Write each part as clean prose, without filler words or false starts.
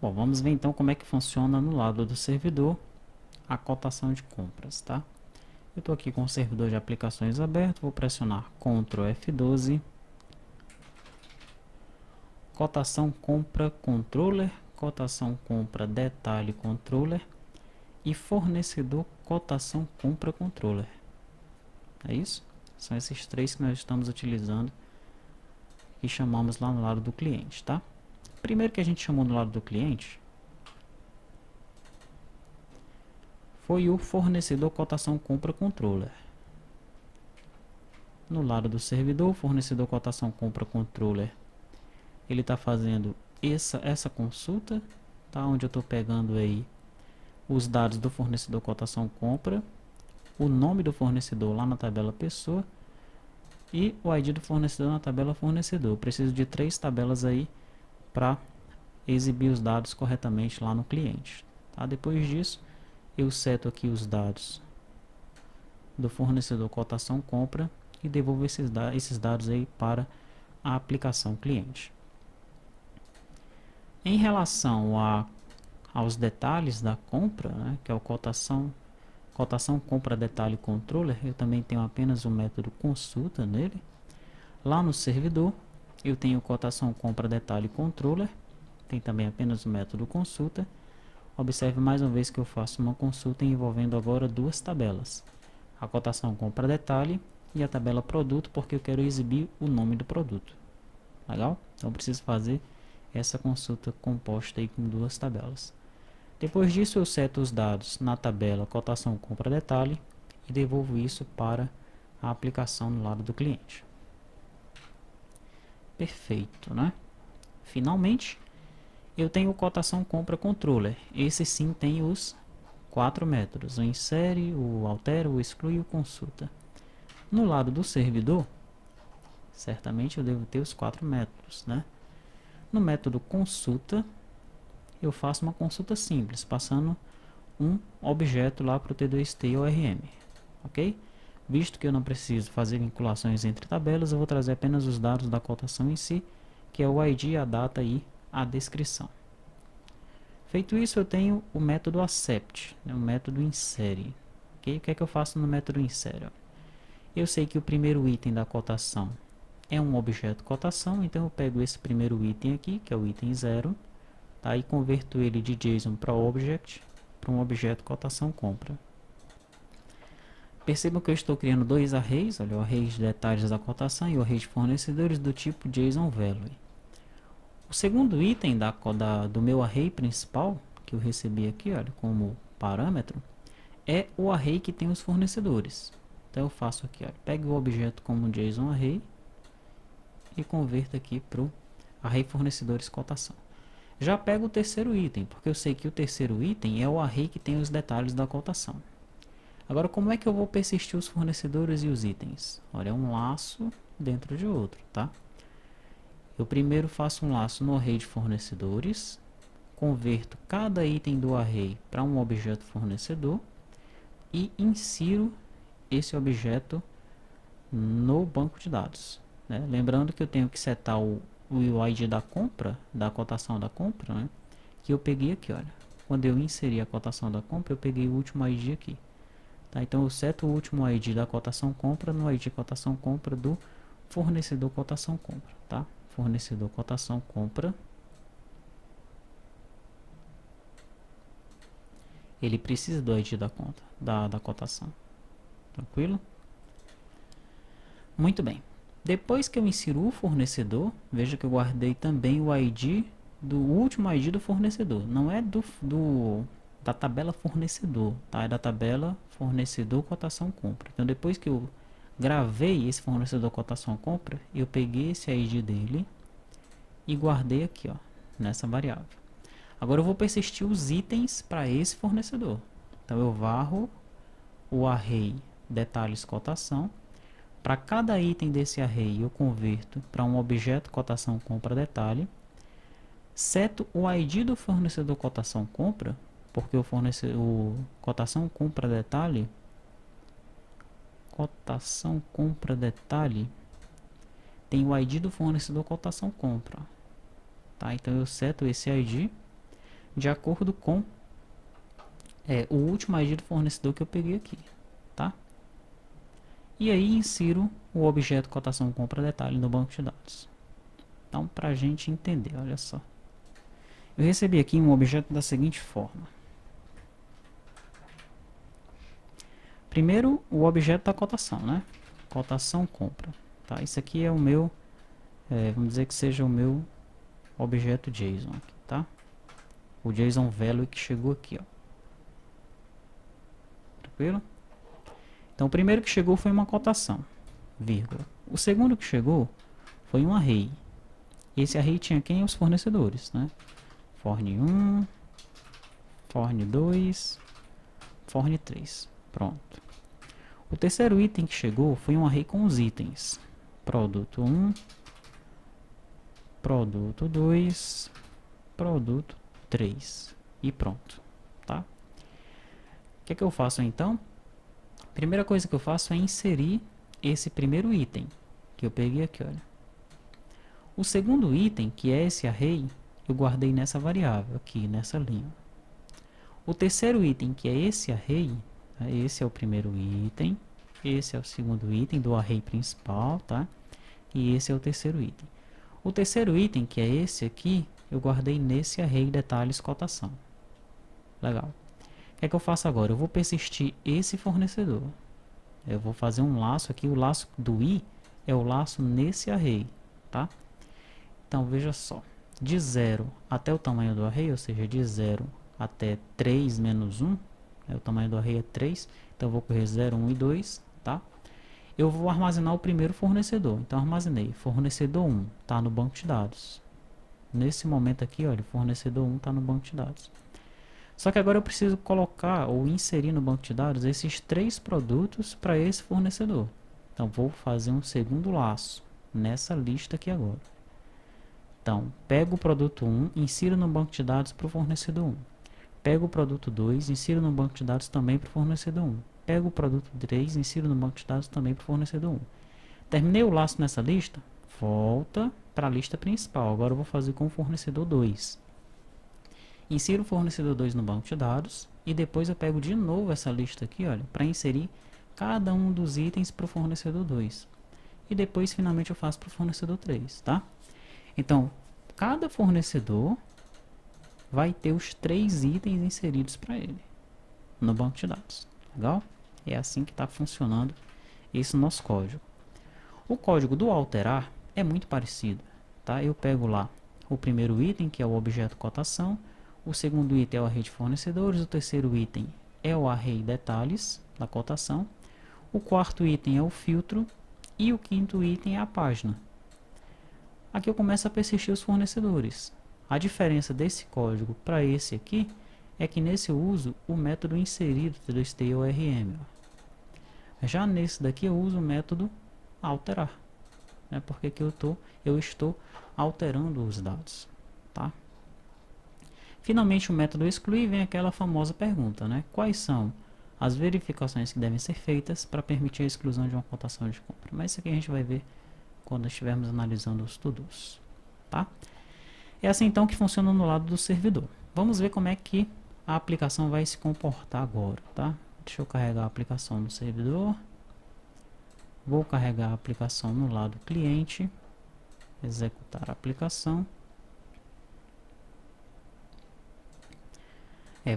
Bom, vamos ver então como é que funciona no lado do servidor a cotação de compras, tá? Eu estou aqui com o servidor de aplicações aberto, vou pressionar Ctrl F12, cotação compra controller, cotação compra detalhe controller e fornecedor cotação compra controller. É isso? São esses três que nós estamos utilizando e chamamos lá no lado do cliente, tá? Primeiro que a gente chamou no lado do cliente foi o fornecedor cotação compra controller. No lado do servidor, o fornecedor cotação compra controller, ele está fazendo essa consulta, tá? Onde eu estou pegando aí os dados do fornecedor cotação compra, o nome do fornecedor lá na tabela pessoa e o ID do fornecedor na tabela fornecedor. Eu preciso de 3 tabelas aí para exibir os dados corretamente lá no cliente, tá? Depois disso, eu seto aqui os dados do fornecedor cotação compra e devolvo esses dados aí para a aplicação cliente. Em relação aos detalhes da compra, né, que é o cotação compra detalhe controller, eu também tenho apenas o método consulta nele. Lá no servidor, eu tenho cotação compra detalhe controller, tem também apenas o método consulta. Observe mais uma vez que eu faço uma consulta envolvendo agora duas tabelas: a cotação compra detalhe e a tabela produto, porque eu quero exibir o nome do produto. Legal? Então eu preciso fazer essa consulta composta aí com duas tabelas. Depois disso eu seto os dados na tabela cotação compra detalhe e devolvo isso para a aplicação no lado do cliente. Perfeito, né? Finalmente, eu tenho o cotação compra controller. Esse sim tem os 4 métodos: o insere, o altera, o exclui e o consulta. No lado do servidor, certamente eu devo ter os 4 métodos, né? No método consulta, eu faço uma consulta simples, passando um objeto lá para o T2T ORM, ok? Visto que eu não preciso fazer vinculações entre tabelas, eu vou trazer apenas os dados da cotação em si, que é o ID, a data e a descrição. Feito isso, eu tenho o método accept, né, o método insere. Okay? O que é que eu faço no método insere? Eu sei que o primeiro item da cotação é um objeto cotação, então eu pego esse primeiro item aqui, que é o item 0, tá? E converto ele de JSON para object, para um objeto cotação compra. Percebam que eu estou criando dois arrays, olha, o array de detalhes da cotação e o array de fornecedores do tipo JSON Value. O segundo item do meu array principal, que eu recebi aqui, olha, como parâmetro, é o array que tem os fornecedores. Então eu faço aqui, olha, pego o objeto como JSON array e converto aqui para o array fornecedores cotação. Já pego o terceiro item, porque eu sei que o terceiro item é o array que tem os detalhes da cotação. Agora, como é que eu vou persistir os fornecedores e os itens? Olha, é um laço dentro de outro, tá? Eu primeiro faço um laço no array de fornecedores, converto cada item do array para um objeto fornecedor e insiro esse objeto no banco de dados, né? Lembrando que eu tenho que setar o ID da compra, da cotação da compra, né? Que eu peguei aqui, olha. Quando eu inseri a cotação da compra, eu peguei o último ID aqui. Tá? Então eu seto o último ID da cotação compra no ID cotação compra do fornecedor cotação compra, tá? Fornecedor cotação compra. Ele precisa do ID da conta, da cotação. Tranquilo? Muito bem. Depois que eu insiro o fornecedor, veja que eu guardei também o ID do último ID do fornecedor. Não é da tabela fornecedor, tá? É da tabela fornecedor cotação compra. Então depois que eu gravei esse fornecedor cotação compra, eu peguei esse ID dele e guardei aqui, ó, nessa variável. Agora eu vou persistir os itens para esse fornecedor. Então eu varro o array detalhes cotação. Para cada item desse array eu converto para um objeto cotação compra detalhe. Seto o ID do fornecedor cotação compra, porque o cotação compra detalhe tem o ID do fornecedor cotação compra, tá? Então eu seto esse ID. de acordo com o último ID do fornecedor que eu peguei aqui, tá? E aí insiro o objeto cotação compra detalhe no banco de dados. Então, para a gente entender, olha só. Eu recebi aqui um objeto da seguinte forma. Primeiro, o objeto da cotação, né? Cotação compra. Tá? Isso aqui é o meu, vamos dizer que seja o meu objeto JSON aqui, tá? O JSON value que chegou aqui, ó. Tranquilo? Então, o primeiro que chegou foi uma cotação, vírgula. O segundo que chegou foi um array. Esse array tinha quem? Os fornecedores, né? Forne1, Forne2, Forne3. Pronto. O terceiro item que chegou foi um array com os itens. Produto 1, produto 2, produto 3. E pronto, tá? O que é que eu faço então? A primeira coisa que eu faço é inserir esse primeiro item que eu peguei aqui, olha. O segundo item, que é esse array, eu guardei nessa variável aqui, nessa linha. O terceiro item, que é esse array, esse é o primeiro item, esse é o segundo item do array principal, tá? E esse é o terceiro item. O terceiro item, que é esse aqui, eu guardei nesse array detalhes cotação. Legal. O que é que eu faço agora? Eu vou persistir esse fornecedor. Eu vou fazer um laço aqui, o laço do i é o laço nesse array, tá? Então, veja só. De 0 até o tamanho do array, ou seja, de 0 até 3 menos 1, o tamanho do array é 3, então eu vou correr 0, 1 e 2, tá? Eu vou armazenar o primeiro fornecedor, então armazenei, fornecedor 1, está no banco de dados. Nesse momento aqui, olha, fornecedor 1 está no banco de dados. Só que agora eu preciso colocar ou inserir no banco de dados esses 3 produtos para esse fornecedor. Então vou fazer um segundo laço nessa lista aqui agora. Então, pego o produto 1, insiro no banco de dados para o fornecedor 1. Pego o produto 2, insiro no banco de dados também para o fornecedor 1. Pego o produto 3, insiro no banco de dados também para o fornecedor 1. Terminei o laço nessa lista, volta para a lista principal. Agora eu vou fazer com o fornecedor 2. Insiro o fornecedor 2 no banco de dados e depois eu pego de novo essa lista aqui, olha, para inserir cada um dos itens para o fornecedor 2. E depois finalmente eu faço para o fornecedor 3, tá? Então, cada fornecedor vai ter os 3 itens inseridos para ele no banco de dados. Legal? É assim que está funcionando esse nosso código. O código do alterar é muito parecido, tá? Eu pego lá o primeiro item, que é o objeto cotação, o segundo item é o array de fornecedores, o terceiro item é o array detalhes da cotação, o quarto item é o filtro e o quinto item é a página. Aqui eu começo a persistir os fornecedores. A diferença desse código para esse aqui é que nesse eu uso o método inserido do stay_orm. Já nesse daqui eu uso o método alterar, né? Porque aqui eu estou alterando os dados, tá? Finalmente o método excluir, vem aquela famosa pergunta, né? Quais são as verificações que devem ser feitas para permitir a exclusão de uma cotação de compra? Mas isso aqui a gente vai ver quando estivermos analisando os to-dos, tá? É assim então que funciona no lado do servidor. Vamos ver como é que a aplicação vai se comportar agora, tá? Deixa eu carregar a aplicação no servidor. Vou carregar a aplicação no lado cliente. Executar a aplicação.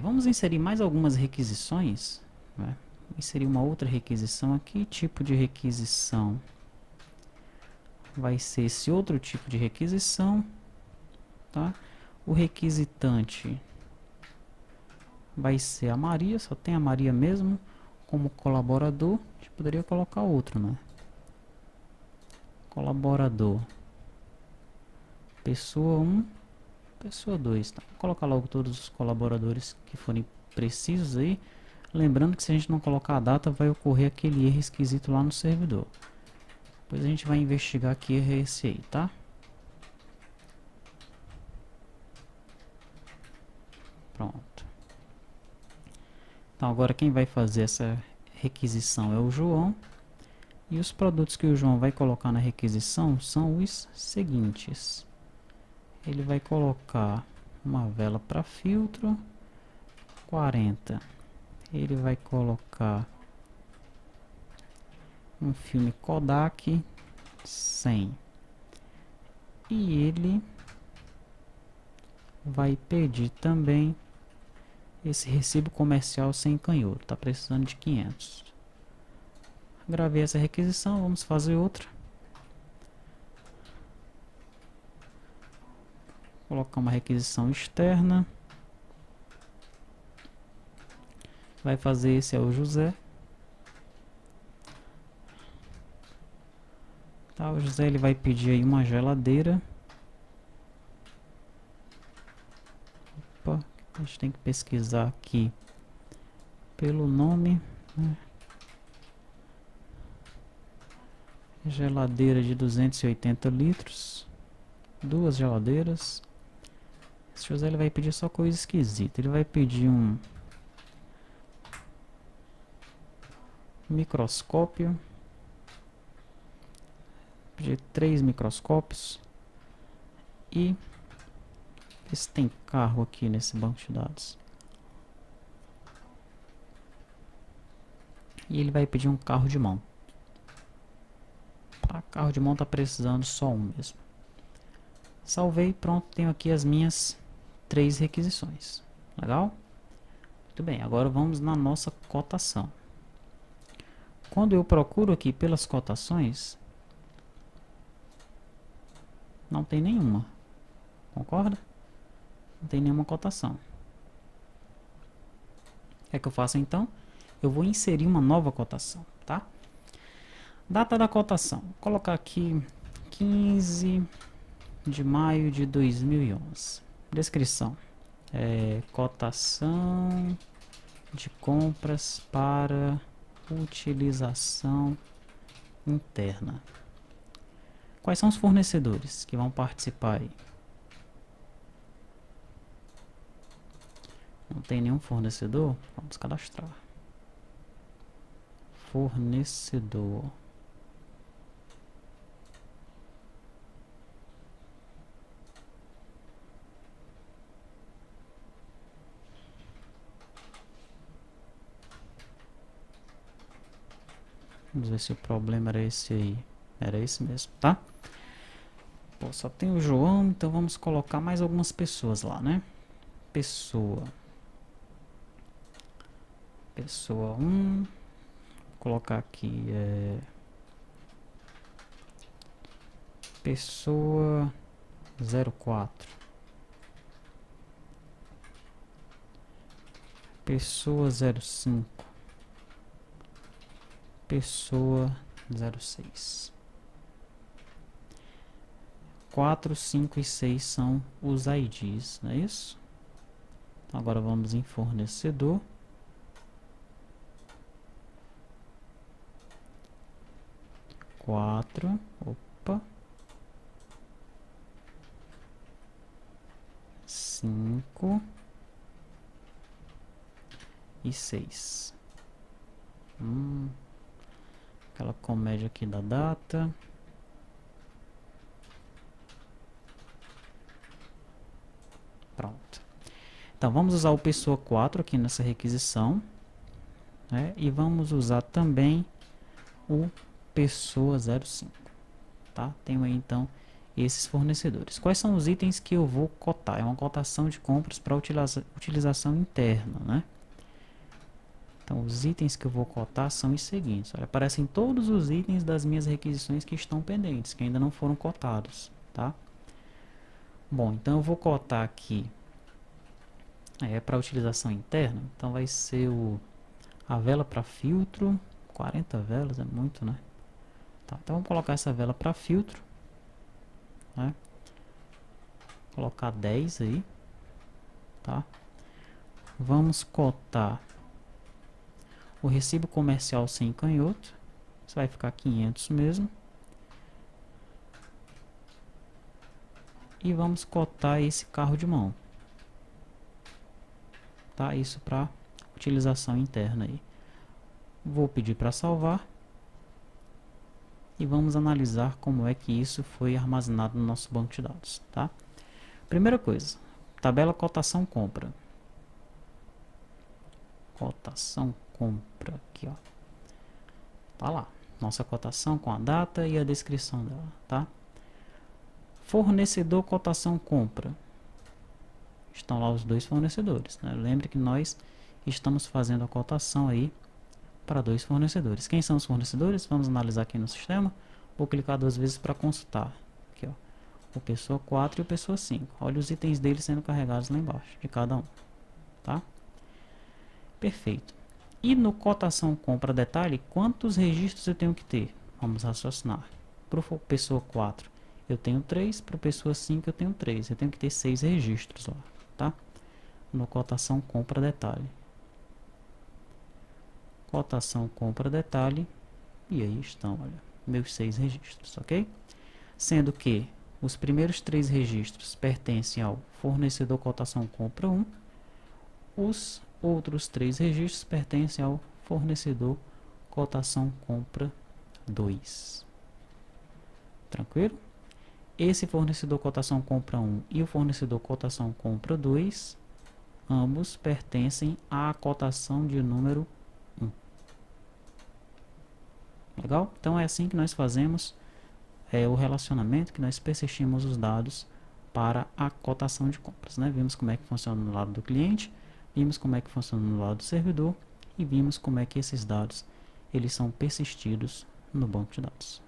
Vamos inserir mais algumas requisições, né? Inserir uma outra requisição aqui. Tipo de requisição vai ser esse outro tipo de requisição, tá? O requisitante vai ser a Maria, só tem a Maria mesmo como colaborador. A gente poderia colocar outro, né? Colaborador pessoa 1, pessoa 2, tá? Vou colocar logo todos os colaboradores que forem precisos aí. Lembrando que se a gente não colocar a data, vai ocorrer aquele erro esquisito lá no servidor. Depois a gente vai investigar que erro é esse aí, tá? Pronto. Então agora quem vai fazer essa requisição é o João. E os produtos que o João vai colocar na requisição são os seguintes. Ele vai colocar uma vela para filtro, 40. Ele vai colocar um filme Kodak, 100. E ele vai pedir também esse recibo comercial sem canhoto. Tá precisando de 500. Gravei essa requisição, vamos fazer outra. Colocar uma requisição externa. Vai fazer esse é o José. Tá, o José ele vai pedir aí uma geladeira. Opa, a gente tem que pesquisar aqui pelo nome, né? Geladeira de 280 litros. Duas geladeiras. Esse José ele vai pedir só coisa esquisita. Ele vai pedir um microscópio. Pedir 3 microscópios. E ver se tem carro aqui nesse banco de dados. E ele vai pedir um carro de mão. Tá, carro de mão tá precisando só um mesmo. Salvei, pronto, tenho aqui as minhas 3 requisições. Legal? Muito bem, agora vamos na nossa cotação. Quando eu procuro aqui pelas cotações, não tem nenhuma. Concorda? Não tem nenhuma cotação. O que é que eu faço então? Eu vou inserir uma nova cotação, tá? Data da cotação. Vou colocar aqui 15 de maio de 2011. Descrição. Cotação de compras para utilização interna. Quais são os fornecedores que vão participar aí? Não tem nenhum fornecedor? Vamos cadastrar. Fornecedor. Vamos ver se o problema era esse aí. Era esse mesmo, tá? Pô, só tem o João, então vamos colocar mais algumas pessoas lá, né? Pessoa 1. Vou colocar aqui pessoa 04. Pessoa 05. Pessoa 06. 4, 5 e 6 são os IDs, não é isso? Agora vamos em fornecedor. Quatro. Opa. 5 e 6. Aquela comédia aqui da data. Pronto. Então vamos usar o pessoa 4 aqui nessa requisição, né? E vamos usar também o pessoa 05, tá? Tenho aí então esses fornecedores. Quais são os itens que eu vou cotar? É uma cotação de compras para utilização interna, né? Então os itens que eu vou cotar são os seguintes. Olha, aparecem todos os itens das minhas requisições que estão pendentes, que ainda não foram cotados, tá? Bom, então eu vou cotar aqui para utilização interna. Então vai ser a vela para filtro. 40 velas é muito, né? Tá, então vamos colocar essa vela para filtro, né? Colocar 10 aí, tá? Vamos cotar o recibo comercial sem canhoto. Isso vai ficar 500 mesmo. E vamos cotar esse carro de mão, tá? Isso para utilização interna aí. Vou pedir para salvar. E vamos analisar como é que isso foi armazenado no nosso banco de dados, tá? Primeira coisa, tabela cotação compra. Cotação compra aqui, ó. Tá lá. Nossa cotação com a data e a descrição dela, tá? Fornecedor cotação compra. Estão lá os dois fornecedores, né? Lembre que nós estamos fazendo a cotação aí para dois fornecedores. Quem são os fornecedores? Vamos analisar aqui no sistema. Vou clicar duas vezes para consultar. Aqui, ó. O pessoa 4 e o pessoa 5. Olha os itens deles sendo carregados lá embaixo, de cada um, tá? Perfeito. E no cotação compra detalhe, quantos registros eu tenho que ter? Vamos raciocinar. Para o pessoa 4, eu tenho 3. Para o pessoa 5, eu tenho 3. Eu tenho que ter 6 registros lá, tá? No cotação compra detalhe. Cotação compra detalhe. E aí estão, olha, meus 6 registros, ok? Sendo que os primeiros 3 registros pertencem ao fornecedor cotação compra 1. Os outros 3 registros pertencem ao fornecedor cotação compra 2. Tranquilo? Esse fornecedor cotação compra 1 e o fornecedor cotação compra 2, ambos pertencem à cotação de número 1. Legal? Então é assim que nós fazemos o relacionamento, que nós persistimos os dados para a cotação de compras, né? Vimos como é que funciona no lado do cliente, vimos como é que funciona no lado do servidor e vimos como é que esses dados eles são persistidos no banco de dados.